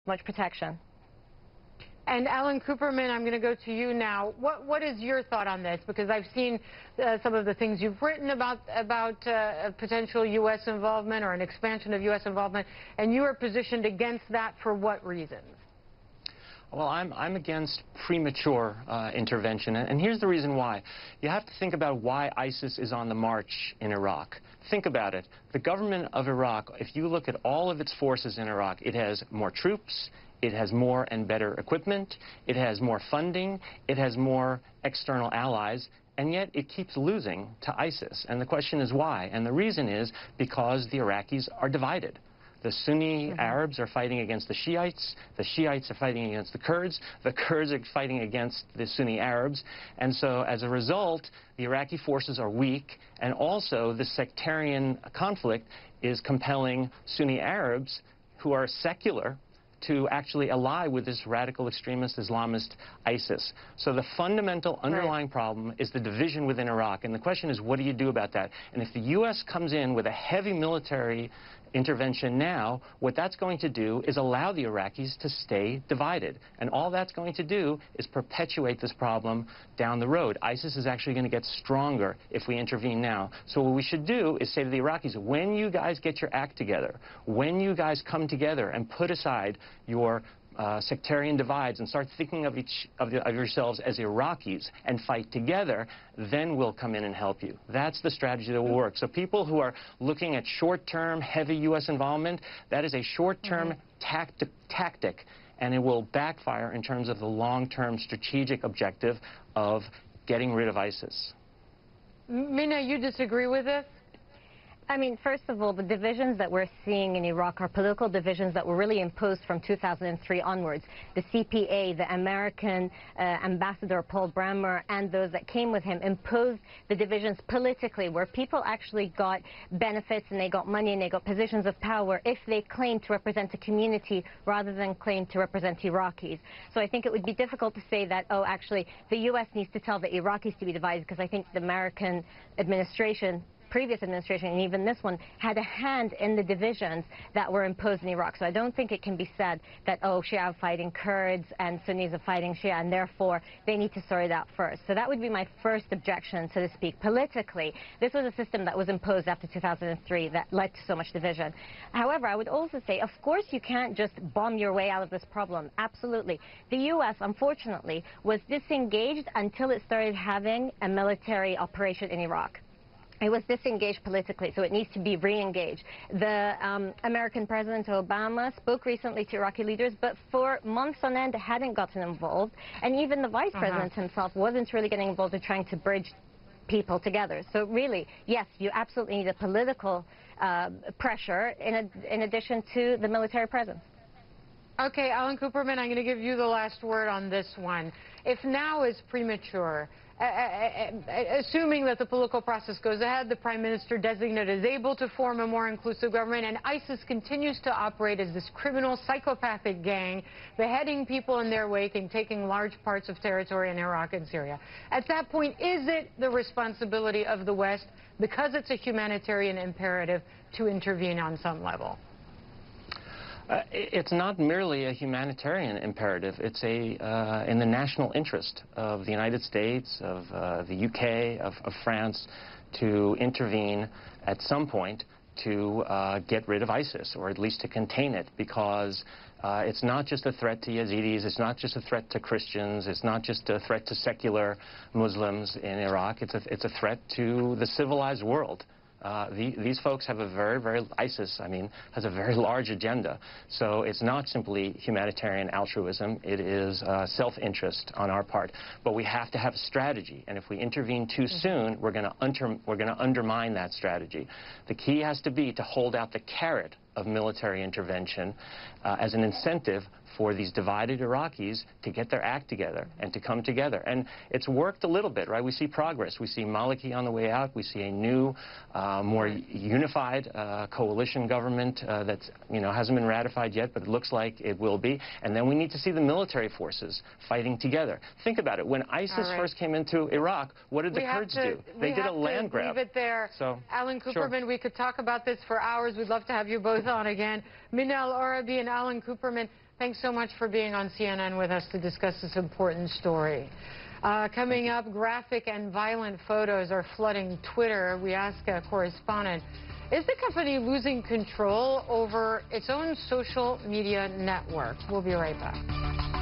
much protection. And Alan Kuperman, I'm going to go to you now. What is your thought on this? Because I've seen some of the things you've written about potential U.S. involvement or an expansion of U.S. involvement, and you are positioned against that for what reasons? Well, I'm against premature intervention, and here's the reason why. You have to think about why ISIS is on the march in Iraq. Think about it. The government of Iraq, if you look at all of its forces in Iraq, it has more troops, it has more and better equipment, it has more funding, it has more external allies, and yet it keeps losing to ISIS. And the question is why? And the reason is because the Iraqis are divided. The Sunni Arabs are fighting against the Shiites are fighting against the Kurds are fighting against the Sunni Arabs, and so as a result, the Iraqi forces are weak, and also the sectarian conflict is compelling Sunni Arabs who are secular to actually ally with this radical extremist Islamist ISIS. So the fundamental underlying problem is the division within Iraq, and the question is, what do you do about that? And if the U.S. comes in with a heavy military intervention now, what that's going to do is allow the Iraqis to stay divided. And all that's going to do is perpetuate this problem down the road. ISIS is actually going to get stronger if we intervene now. So what we should do is say to the Iraqis, when you guys get your act together, when you guys come together and put aside your sectarian divides and start thinking of yourselves as Iraqis and fight together, then we'll come in and help you. That's the strategy that will work. So people who are looking at short-term, heavy U.S. involvement, that is a short-term tactic, and it will backfire in terms of the long-term strategic objective of getting rid of ISIS. Mina, you disagree with this? I mean, first of all, the divisions that we're seeing in Iraq are political divisions that were really imposed from 2003 onwards. The CPA, the American ambassador Paul Bremer, and those that came with him imposed the divisions politically, where people actually got benefits and they got money and they got positions of power if they claimed to represent a community rather than claim to represent Iraqis. So I think it would be difficult to say that, oh, actually, the U.S. needs to tell the Iraqis to be divided, because I think the American administration, previous administration, and even this one, had a hand in the divisions that were imposed in Iraq. So I don't think it can be said that, oh, Shia are fighting Kurds and Sunnis are fighting Shia, and therefore they need to sort it out first. So that would be my first objection, so to speak. Politically, this was a system that was imposed after 2003 that led to so much division. However, I would also say, of course, you can't just bomb your way out of this problem. Absolutely. The U.S., unfortunately, was disengaged until it started having a military operation in Iraq. It was disengaged politically, so it needs to be re-engaged. The American President Obama spoke recently to Iraqi leaders, but for months on end hadn't gotten involved, and even the Vice President himself wasn't really getting involved in trying to bridge people together. So really, yes, you absolutely need a political pressure in addition to the military presence. Okay, Alan Kuperman, I'm going to give you the last word on this one. If now is premature, assuming that the political process goes ahead, the Prime Minister designate is able to form a more inclusive government, and ISIS continues to operate as this criminal, psychopathic gang, beheading people in their wake and taking large parts of territory in Iraq and Syria. At that point, is it the responsibility of the West, because it's a humanitarian imperative, to intervene on some level? It's not merely a humanitarian imperative. It's in the national interest of the United States, of the UK, of France, to intervene at some point to get rid of ISIS, or at least to contain it, because it's not just a threat to Yazidis, it's not just a threat to Christians, it's not just a threat to secular Muslims in Iraq, it's a threat to the civilized world. These folks have a ISIS, has a very large agenda. So it's not simply humanitarian altruism, it is self-interest on our part. But we have to have a strategy, and if we intervene too soon, we're going to undermine that strategy. The key has to be to hold out the carrot of military intervention as an incentive for these divided Iraqis to get their act together and to come together. And it's worked a little bit, right? We see progress. We see Maliki on the way out. We see a new, more unified coalition government that hasn't been ratified yet, but it looks like it will be. And then we need to see the military forces fighting together. Think about it. When ISIS first came into Iraq, what did the Kurds do? They did a land grab. Leave it there. So, Alan Kuperman, we could talk about this for hours. We'd love to have you both on again. Minal Arabi and Alan Kuperman, Thanks so much for being on CNN with us to discuss this important story. Coming up, graphic and violent photos are flooding Twitter. We ask a correspondent, is the company losing control over its own social media network? We'll be right back.